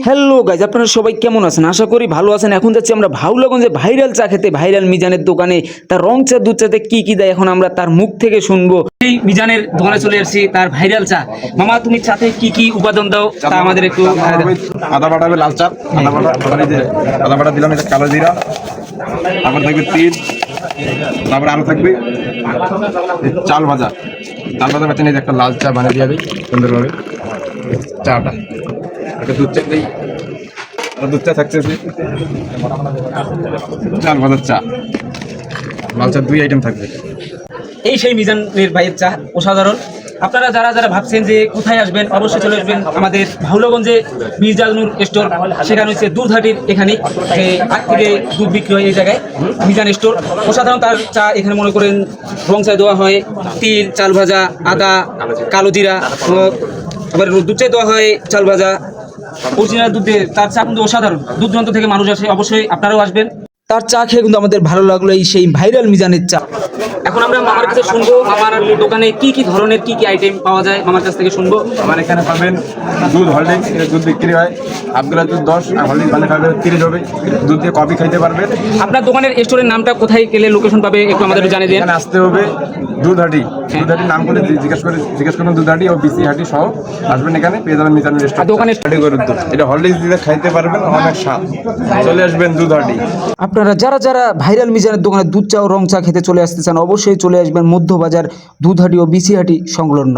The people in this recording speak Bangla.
হ্যালো গাইজ, আপনারা সবাই কেমন আছেন? আশা করি ভালো আছেন। এখন যাচ্ছি আমরা ভাউলাগঞ্জে ভাইরাল চা খেতে, ভাইরাল মিজানের দোকানে। তার রং চা দুধ চাতে কি কি দেয় এখন আমরা তার মুখ থেকে শুনবো। এই মিজানের দোকানে চলে আসছি, তার ভাইরাল চা। মামা, তুমি চাতে কি কি উপাদান দাও তা আমাদের একটু। আদা বাটা হবে, লাল চা আদা বাটা দিলাম, এটা কালো জিরা, তারপর থাকবে তিল, তারপরে আরো থাকবে চাল ভাজা বেচে নিয়ে একটা লাল চা বানিয়ে দিয়ে দিই সুন্দরভাবে। চাটা একটা দুধ চা দিই, দুধ চা থাকছে, চাল ভাজার চা, লাল চা, 2 আইটেম থাকবে। এই সেই মিজানের ভাইয়ের চা অসাধারণ। আপনারা যারা যারা ভাবছেন যে কোথায় আসবেন, অবশ্যই চলে আসবেন আমাদের ভাউলাগঞ্জে মির্জানুর স্টোর। সেখানে হচ্ছে দুধহাটির এখানে আগ থেকে দুধ বিক্রি হয় এই জায়গায় মিজান স্টোর। অসাধারণ তার চা। এখানে মনে করেন রং চা দেওয়া হয় তিল, চাল ভাজা, আদা, কালো জিরা, আবার দুধ চাই দেওয়া হয় চাল ভাজা, অরিজিনাল দুধে। তার চা কিন্তু অসাধারণ। দূর দূরান্ত থেকে মানুষ আসে, অবশ্যই আপনারাও আসবেন। তার চা খেয়ে কিন্তু আমাদের ভালো লাগলো, এই সেই ভাইরাল মিজানের চা। এখন আমরা মামার কাছে শুনবো আমার দোকানে কি কি ধরনের কি কি আইটেম পাওয়া যায়, মামার কাছ থেকে শুনবো। আমার এখানে পাবেন দুধ হলডিক্স, দুধ বিক্রি হয় আবদুল্লাহ দুধ 10 আর হলডিক্স পানি পাবেন 30 হবে। দুধ দিয়ে কফি খাইতে পারবেন। আপনার দোকানের স্টোরের নামটা কোথায় গেলে লোকেশন পাবে একটু আমাদের জানিয়ে দিন। এখানে আসতে হবে দুধহাটি, দুধহাটির নাম করে জিজ্ঞেস করুন দুধহাটি ও বিসি হাটি সহ আসবেন, এখানে পেয়ে যাবেন মিজানুর স্টোর। দোকানের গরুর দুধ, এটা হলডিক্স দিয়ে খাইতে পারবেন, অনেক স্বাদ। চলে আসবেন দুধহাটি। আপনারা যারা যারা ভাইরাল মিজানের দোকানে দুধ চা ও রং চা খেতে চলে আসতে চান, অবশ্যই চলে আসবেন মধ্যবাজার দুধহাটি ও বিসিহাটি সংলগ্ন।